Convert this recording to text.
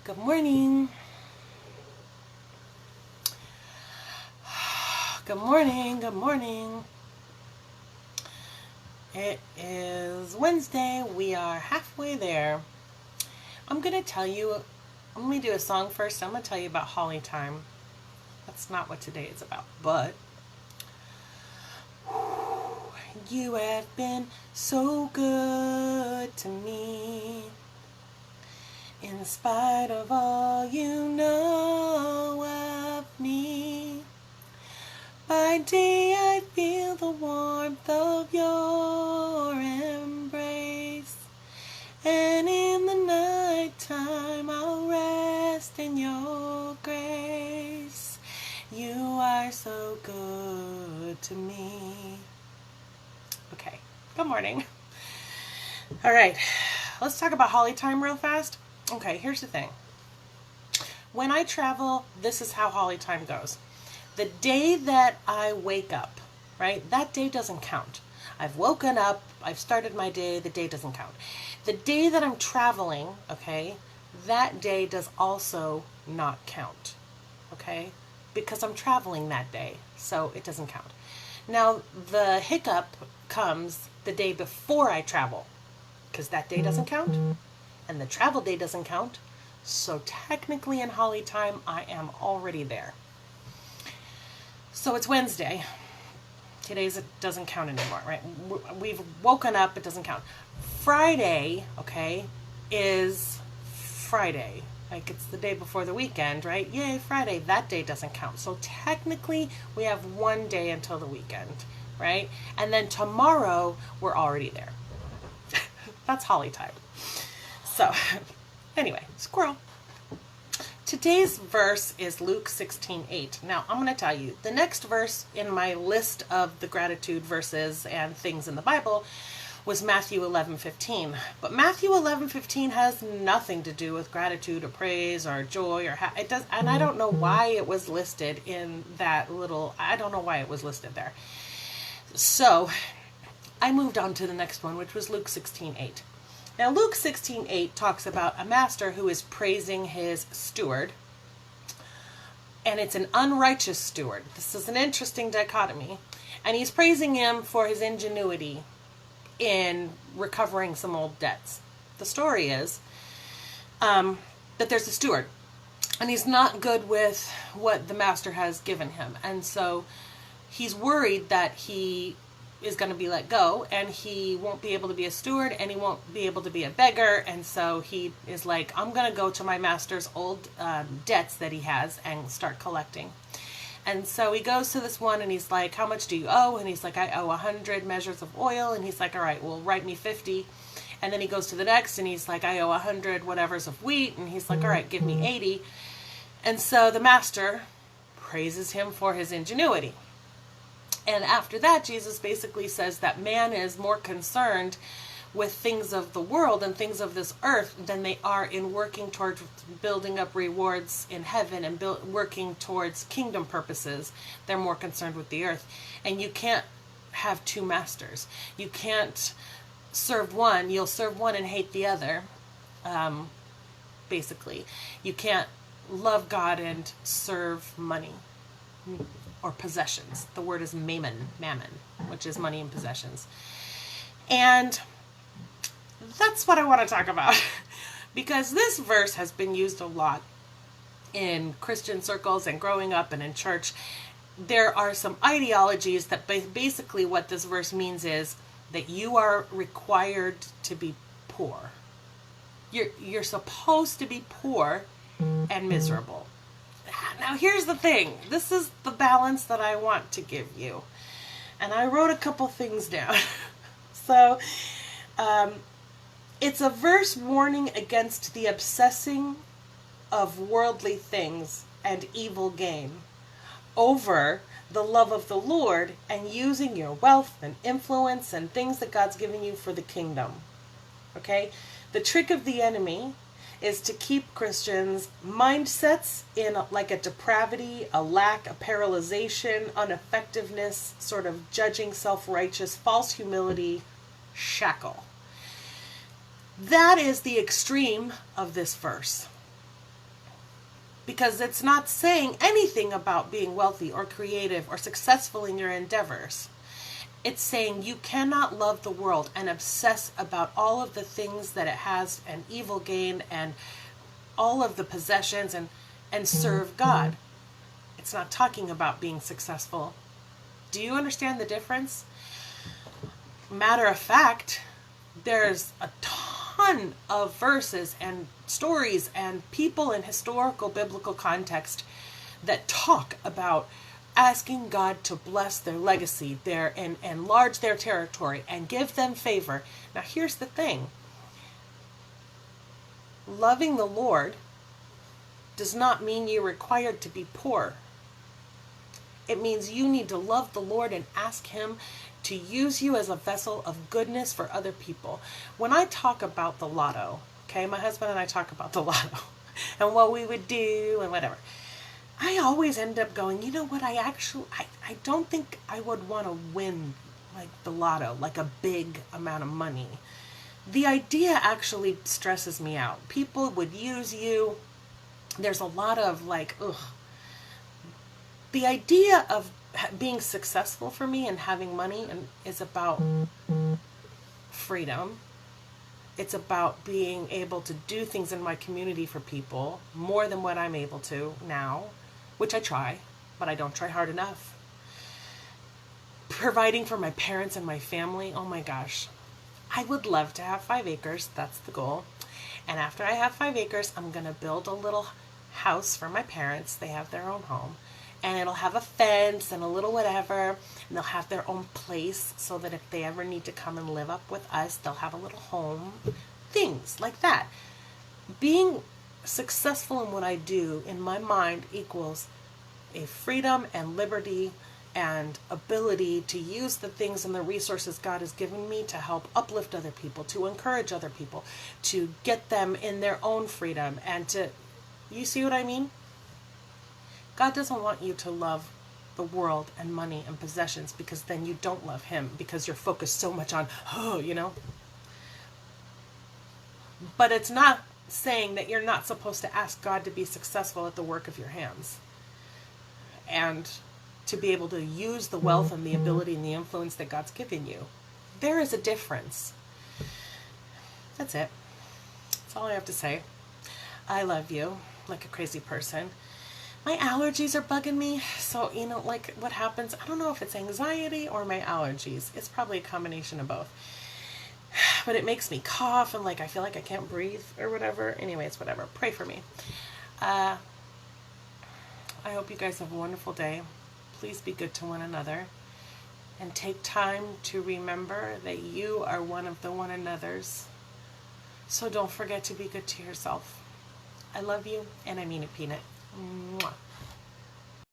Good morning. Good morning. Good morning. It is Wednesday. We are halfway there. I'm going to tell you, let me do a song first. I'm going to tell you about Holly Time. That's not what today is about, but you have been so good to me. In spite of all you know of me, by day I feel the warmth of your embrace, and in the night time I'll rest in your grace. You are so good to me. Okay, good morning. All right, let's talk about Holly Time real fast. Okay, here's the thing. When I travel, this is how Holly Time goes. The day that I wake up, right, that day doesn't count. I've woken up, I've started my day, the day doesn't count. The day that I'm traveling, okay, that day does also not count, okay, because I'm traveling that day, so it doesn't count. Now, the hiccup comes the day before I travel, because that day doesn't count. And the travel day doesn't count, so technically in Holly Time, I am already there. So it's Wednesday. Today's it doesn't count anymore, right? We've woken up, it doesn't count. Friday, okay, is Friday. Like it's the day before the weekend, right? Yay, Friday. That day doesn't count. So technically, we have one day until the weekend, right? And then tomorrow, we're already there. That's Holly Time. So, anyway, squirrel. Today's verse is Luke 16:8. Now, I'm going to tell you, the next verse in my list of the gratitude verses and things in the Bible was Matthew 11:15. But Matthew 11:15 has nothing to do with gratitude or praise or joy or it does, and I don't know why it was listed in that little. I don't know why it was listed there. So, I moved on to the next one, which was Luke 16:8. Now, Luke 16:8 talks about a master who is praising his steward, and it's an unrighteous steward. This is an interesting dichotomy, and he's praising him for his ingenuity in recovering some old debts. The story is that there's a steward, and he's not good with what the master has given him, and so he's worried that he is going to be let go, and he won't be able to be a steward, and he won't be able to be a beggar, and so he is like, I'm going to go to my master's old debts that he has and start collecting. And so he goes to this one, and he's like, how much do you owe? And he's like, I owe 100 measures of oil, and he's like, all right, well, write me 50. And then he goes to the next, and he's like, I owe 100 whatevers of wheat, and he's like, all right, give me 80. And so the master praises him for his ingenuity. And after that, Jesus basically says that man is more concerned with things of the world and things of this earth than they are in working towards building up rewards in heaven and working towards kingdom purposes. They're more concerned with the earth. And you can't have two masters. You can't serve one. You'll serve one and hate the other, basically. You can't love God and serve money. Or possessions. The word is Mammon, which is money and possessions. And that's what I want to talk about. Because this verse has been used a lot in Christian circles and growing up and in church. There are some ideologies that basically what this verse means is that you are required to be poor. You're supposed to be poor and miserable. Now, here's the thing. This is the balance that I want to give you. And I wrote a couple things down. So, it's a verse warning against the obsessing of worldly things and evil gain over the love of the Lord and using your wealth and influence and things that God's given you for the kingdom. Okay? The trick of the enemy is to keep Christians' mindsets in like a depravity, a lack, a paralyzation, ineffectiveness, sort of judging, self-righteous, false humility, shackle. That is the extreme of this verse. because it's not saying anything about being wealthy or creative or successful in your endeavors. It's saying you cannot love the world and obsess about all of the things that it has and evil gain and all of the possessions and serve God. It's not talking about being successful. Do you understand the difference? Matter of fact, there's a ton of verses and stories and people in historical biblical context that talk about asking God to bless their legacy, and enlarge their territory and give them favor. Now here's the thing. Loving the Lord does not mean you're required to be poor. It means you need to love the Lord and ask Him to use you as a vessel of goodness for other people. When I talk about the lotto, okay, my husband and I talk about the lotto and what we would do and whatever, I always end up going, you know what, I don't think I would want to win like the lotto, like a big amount of money. The idea actually stresses me out. People would use you. There's a lot of like, ugh. The idea of being successful for me and having money is about freedom. It's about being able to do things in my community for people more than what I'm able to now, which I try, but I don't try hard enough. Providing for my parents and my family, oh my gosh. I would love to have 5 acres, that's the goal. And after I have 5 acres, I'm going to build a little house for my parents. They have their own home. And it'll have a fence and a little whatever, and they'll have their own place so that if they ever need to come and live up with us, they'll have a little home. Things like that. Being successful in what I do, in my mind, equals a freedom and liberty and ability to use the things and the resources God has given me to help uplift other people, to encourage other people, to get them in their own freedom, and to, you see what I mean? God doesn't want you to love the world and money and possessions, because then you don't love Him, because you're focused so much on, you know. But it's not saying that you're not supposed to ask God to be successful at the work of your hands and to be able to use the wealth and the ability and the influence that God's given you. There is a difference. That's it. That's all I have to say. I love you like a crazy person. My allergies are bugging me, so, you know, like, what happens, I don't know if it's anxiety or my allergies. It's probably a combination of both. But it makes me cough, and, like, I feel like I can't breathe or whatever. Anyways, whatever. Pray for me. I hope you guys have a wonderful day. Please be good to one another. And take time to remember that you are one of the one another's. So don't forget to be good to yourself. I love you, and I mean it, Peanut. Mwah.